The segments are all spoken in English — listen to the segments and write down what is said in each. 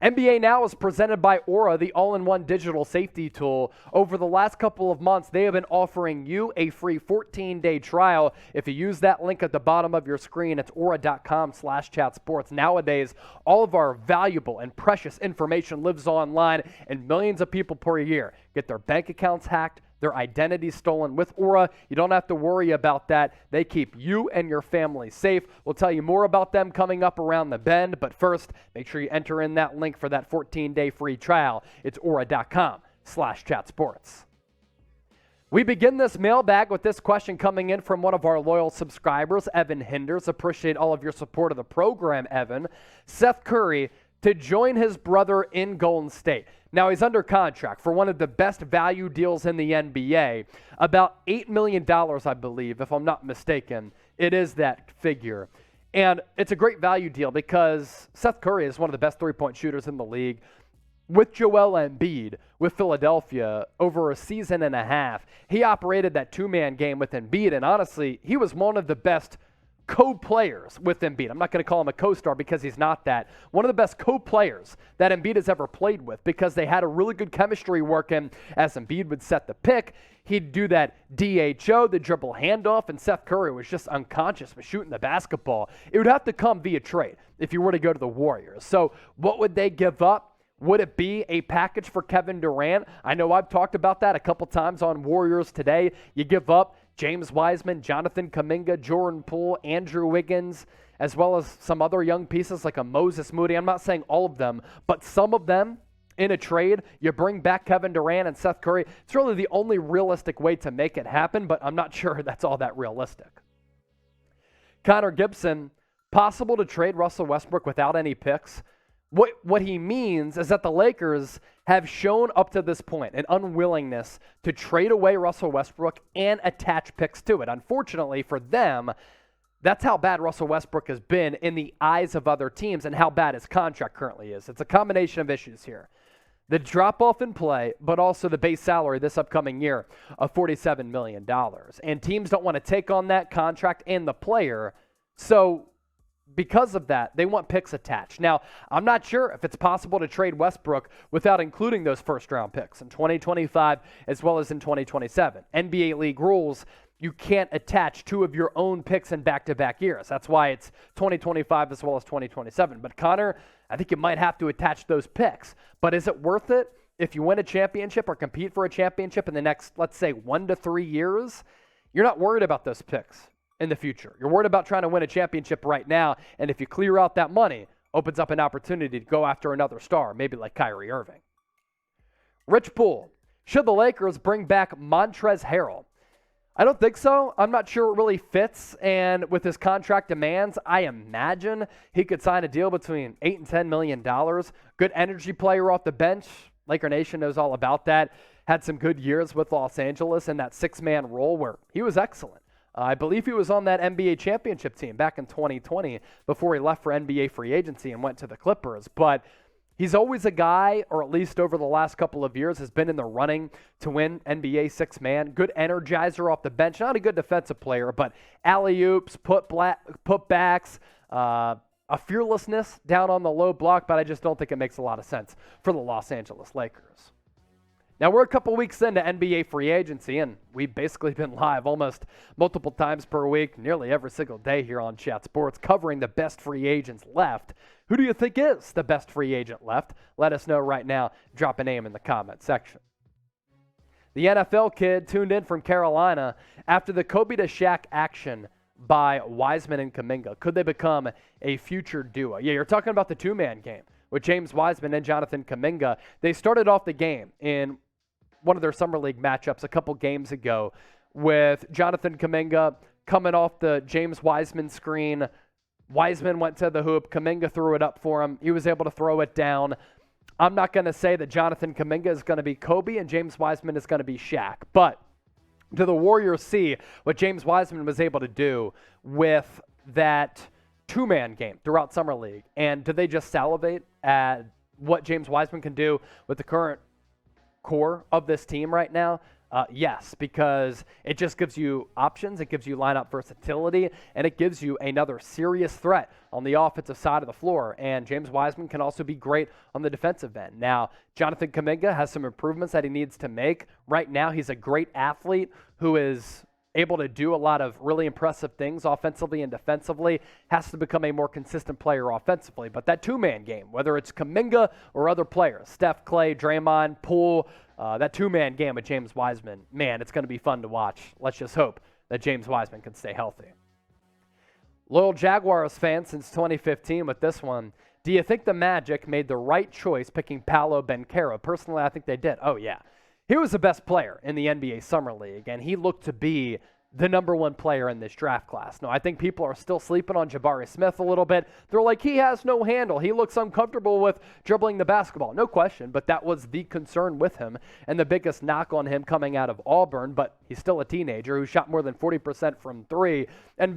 NBA Now is presented by Aura, the all-in-one digital safety tool. Over the last couple of months, they have been offering you a free 14-day trial. If you use that link at the bottom of your screen, it's aura.com/chatsports. Nowadays, all of our valuable and precious information lives online, and millions of people per year get their bank accounts hacked, their identity stolen. With Aura, you don't have to worry about that. They keep you and your family safe. We'll tell you more about them coming up around the bend, but first, make sure you enter in that link for that 14-day free trial. It's aura.com/chatsports. We begin this mailbag with this question coming in from one of our loyal subscribers, Evan Hinders. Appreciate all of your support of the program, Evan. Seth Curry to join his brother in Golden State. Now, he's under contract for one of the best value deals in the NBA, about $8 million, I believe, if I'm not mistaken. It is that figure. And it's a great value deal because Seth Curry is one of the best three-point shooters in the league. With Joel Embiid, with Philadelphia, over a season and a half, he operated that two-man game with Embiid, and honestly, he was one of the best co-players with Embiid. I'm not going to call him a co-star because he's not that. One of the best co-players that Embiid has ever played with because they had a really good chemistry working as Embiid would set the pick. He'd do that DHO, the dribble handoff, and Seth Curry was just unconscious with shooting the basketball. It would have to come via trade if you were to go to the Warriors. So what would they give up? Would it be a package for Kevin Durant? I know I've talked about that a couple times on Warriors Today. You give up James Wiseman, Jonathan Kuminga, Jordan Poole, Andrew Wiggins, as well as some other young pieces like a Moses Moody. I'm not saying all of them, but some of them in a trade. You bring back Kevin Durant and Seth Curry. It's really the only realistic way to make it happen, but I'm not sure that's all that realistic. Connor Gibson, possible to trade Russell Westbrook without any picks? What he means is that the Lakers have shown up to this point an unwillingness to trade away Russell Westbrook and attach picks to it. Unfortunately for them, that's how bad Russell Westbrook has been in the eyes of other teams and how bad his contract currently is. It's a combination of issues here. The drop-off in play, but also the base salary this upcoming year of $47 million. And teams don't want to take on that contract and the player, so because of that, they want picks attached. Now, I'm not sure if it's possible to trade Westbrook without including those first-round picks in 2025 as well as in 2027. NBA League rules, you can't attach two of your own picks in back-to-back years. That's why it's 2025 as well as 2027. But Connor, I think you might have to attach those picks. But is it worth it if you win a championship or compete for a championship in the next, let's say, 1 to 3 years? You're not worried about those picks in the future. You're worried about trying to win a championship right now, and if you clear out that money, opens up an opportunity to go after another star, maybe like Kyrie Irving. Rich Poole, should the Lakers bring back Montrezl Harrell? I don't think so. I'm not sure it really fits, and with his contract demands, I imagine he could sign a deal between $8 and $10 million. Good energy player off the bench. Laker Nation knows all about that. Had some good years with Los Angeles in that six-man role where he was excellent. I believe he was on that NBA championship team back in 2020 before he left for NBA free agency and went to the Clippers. But he's always a guy, or at least over the last couple of years, has been in the running to win NBA six-man. Good energizer off the bench. Not a good defensive player, but alley-oops, putbacks, a fearlessness down on the low block, but I just don't think it makes a lot of sense for the Los Angeles Lakers. Now, we're a couple weeks into NBA free agency, and we've basically been live almost multiple times per week, nearly every single day here on Chat Sports, covering the best free agents left. Who do you think is the best free agent left? Let us know right now. Drop a name in the comment section. The NFL kid tuned in from Carolina after the Kobe to Shaq action by Wiseman and Kuminga. Could they become a future duo? Yeah, you're talking about the two-man game with James Wiseman and Jonathan Kuminga. They started off the game in one of their summer league matchups a couple games ago with Jonathan Kuminga coming off the James Wiseman screen. Wiseman went to the hoop. Kuminga threw it up for him. He was able to throw it down. I'm not going to say that Jonathan Kuminga is going to be Kobe and James Wiseman is going to be Shaq, but do the Warriors see what James Wiseman was able to do with that two-man game throughout Summer League? And do they just salivate at what James Wiseman can do with the current core of this team right now? Yes, because it just gives you options, it gives you lineup versatility, and it gives you another serious threat on the offensive side of the floor. And James Wiseman can also be great on the defensive end. Now, Jonathan Kuminga has some improvements that he needs to make. Right now, he's a great athlete who is able to do a lot of really impressive things offensively and defensively, has to become a more consistent player offensively. But that two-man game, whether it's Kuminga or other players, Steph, Clay, Draymond, Poole, that two-man game with James Wiseman, man, it's going to be fun to watch. Let's just hope that James Wiseman can stay healthy. Loyal Jaguars fan since 2015 with this one. Do you think the Magic made the right choice picking Paolo Banchero? Personally, I think they did. Oh, yeah. He was the best player in the NBA Summer League, and he looked to be the number one player in this draft class. Now, I think people are still sleeping on Jabari Smith a little bit. They're like, he has no handle. He looks uncomfortable with dribbling the basketball. No question, but that was the concern with him and the biggest knock on him coming out of Auburn. But he's still a teenager who shot more than 40% from three and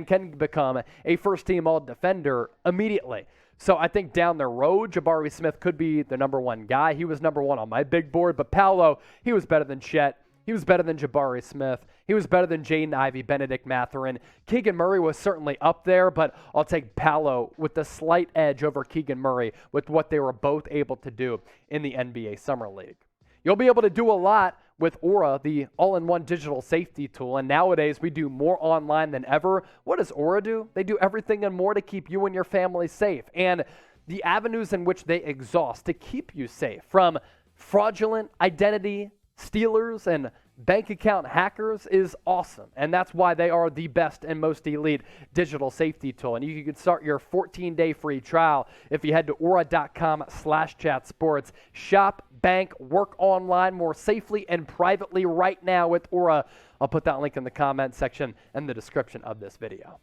can become a first-team all-defender immediately. So I think down the road, Jabari Smith could be the number one guy. He was number one on my big board, but Paolo, he was better than Chet. He was better than Jabari Smith. He was better than Jaden Ivey, Benedict Mathurin. Keegan Murray was certainly up there, but I'll take Paolo with the slight edge over Keegan Murray with what they were both able to do in the NBA Summer League. You'll be able to do a lot with Aura, the all-in-one digital safety tool, and nowadays we do more online than ever. What does Aura do? They do everything and more to keep you and your family safe, and the avenues in which they exhaust to keep you safe from fraudulent identity stealers and bank account hackers is awesome, and that's why they are the best and most elite digital safety tool. And you can start your 14-day free trial if you head to aura.com/chatsports. Shop, bank, work online more safely and privately right now with Aura. I'll put that link in the comment section and the description of this video.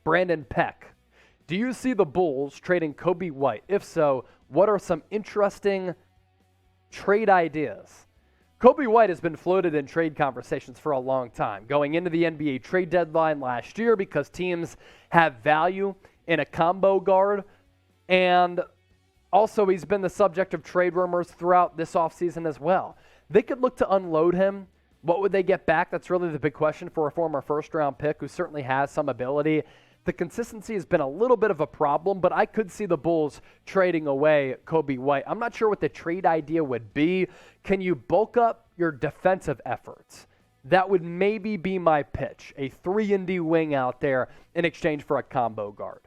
Brandon Peck, do you see the Bulls trading Coby White? If so, what are some interesting trade ideas? Coby White has been floated in trade conversations for a long time, going into the NBA trade deadline last year because teams have value in a combo guard, and also he's been the subject of trade rumors throughout this offseason as well. They could look to unload him. What would they get back? That's really the big question for a former first-round pick who certainly has some ability. The consistency has been a little bit of a problem, but I could see the Bulls trading away Coby White. I'm not sure what the trade idea would be. Can you bulk up your defensive efforts? That would maybe be my pitch, a 3-and-D wing out there in exchange for a combo guard.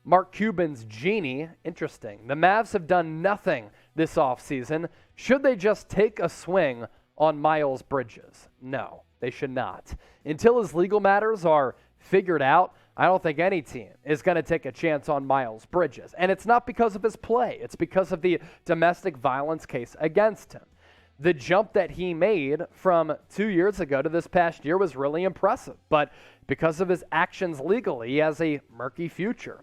Mark Cuban's Genie, interesting. The Mavs have done nothing this offseason. Should they just take a swing on Miles Bridges? No, they should not. Until his legal matters are figured out, I don't think any team is going to take a chance on Miles Bridges. And it's not because of his play. It's because of the domestic violence case against him. The jump that he made from 2 years ago to this past year was really impressive. But because of his actions legally, he has a murky future.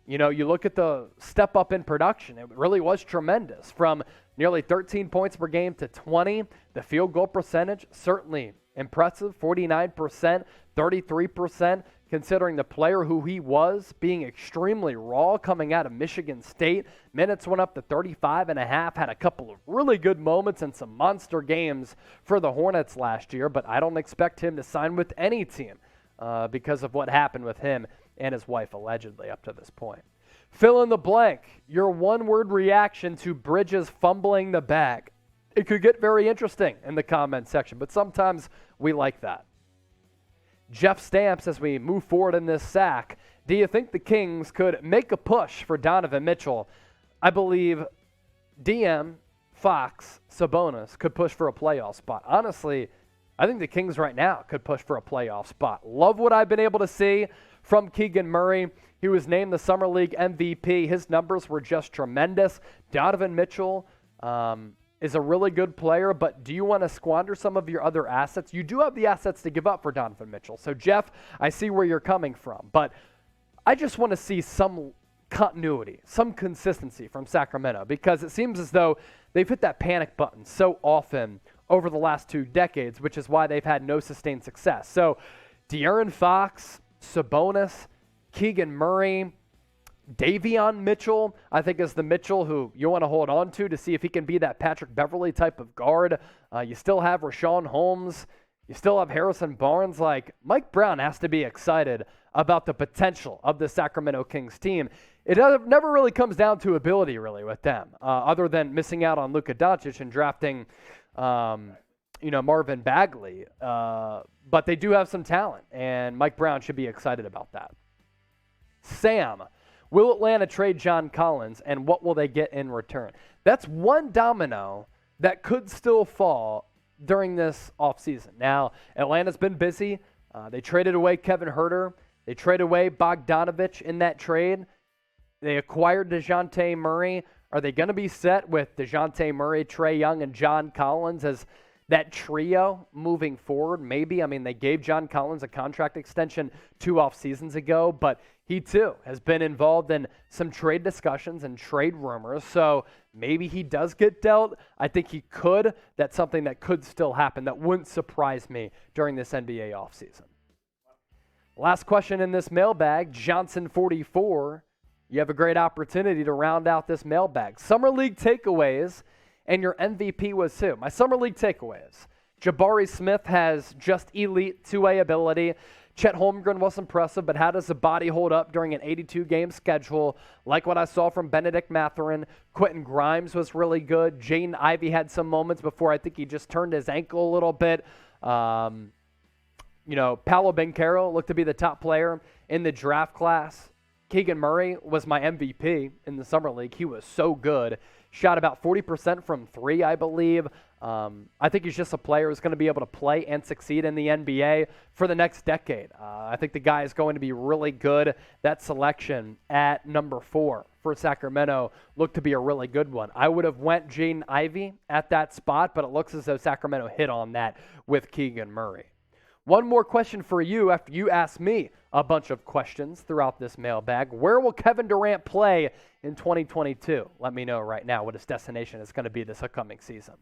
You know, you look at the step up in production. It really was tremendous. From nearly 13 points per game to 20. The field goal percentage, certainly impressive. 49%, 33%. Considering the player who he was, being extremely raw coming out of Michigan State. Minutes went up to 35.5, had a couple of really good moments and some monster games for the Hornets last year, but I don't expect him to sign with any team because of what happened with him and his wife allegedly up to this point. Fill in the blank, your one-word reaction to Bridges fumbling the bag. It could get very interesting in the comment section, but sometimes we like that. Jeff Stamps, as we move forward in this sack, do you think the Kings could make a push for Donovan Mitchell? I believe DM, Fox, Sabonis could push for a playoff spot. Honestly, I think the Kings right now could push for a playoff spot. Love what I've been able to see from Keegan Murray. He was named the Summer League MVP. His numbers were just tremendous. Donovan Mitchell is a really good player, but do you want to squander some of your other assets? You do have the assets to give up for Donovan Mitchell. So, Jeff, I see where you're coming from, but I just want to see some continuity, some consistency from Sacramento, because it seems as though they've hit that panic button so often over the last 2 decades, which is why they've had no sustained success. So, De'Aaron Fox, Sabonis, Keegan Murray, Davion Mitchell, I think, is the Mitchell who you want to hold on to see if he can be that Patrick Beverley type of guard. You still have Rashawn Holmes. You still have Harrison Barnes. Like, Mike Brown has to be excited about the potential of the Sacramento Kings team. It never really comes down to ability, really, with them, other than missing out on Luka Doncic and drafting, Marvin Bagley. But they do have some talent, and Mike Brown should be excited about that. Sam, will Atlanta trade John Collins, and what will they get in return? That's one domino that could still fall during this offseason. Now, Atlanta's been busy. They traded away Kevin Huerter. They traded away Bogdanovich in that trade. They acquired DeJounte Murray. Are they going to be set with DeJounte Murray, Trae Young, and John Collins as that trio moving forward? Maybe. I mean, they gave John Collins a contract extension 2 off seasons ago, but he too has been involved in some trade discussions and trade rumors. So maybe he does get dealt. I think he could. That's something that could still happen. That wouldn't surprise me during this NBA offseason. Last question in this mailbag, Johnson44. You have a great opportunity to round out this mailbag. Summer League takeaways, and your MVP was who? My Summer League takeaways. Jabari Smith has just elite two-way ability. Chet Holmgren was impressive, but how does the body hold up during an 82-game schedule? Like what I saw from Benedict Mathurin. Quentin Grimes was really good. Jaden Ivey had some moments before I think he just turned his ankle a little bit. Paolo Banchero looked to be the top player in the draft class. Keegan Murray was my MVP in the Summer League. He was so good. Shot about 40% from 3, I believe. I think he's just a player who's going to be able to play and succeed in the NBA for the next decade. I think the guy is going to be really good. That selection at number 4 for Sacramento looked to be a really good one. I would have went Jaden Ivey at that spot, but it looks as though Sacramento hit on that with Keegan Murray. One more question for you after you asked me a bunch of questions throughout this mailbag. Where will Kevin Durant play in 2022? Let me know right now what his destination is going to be this upcoming season.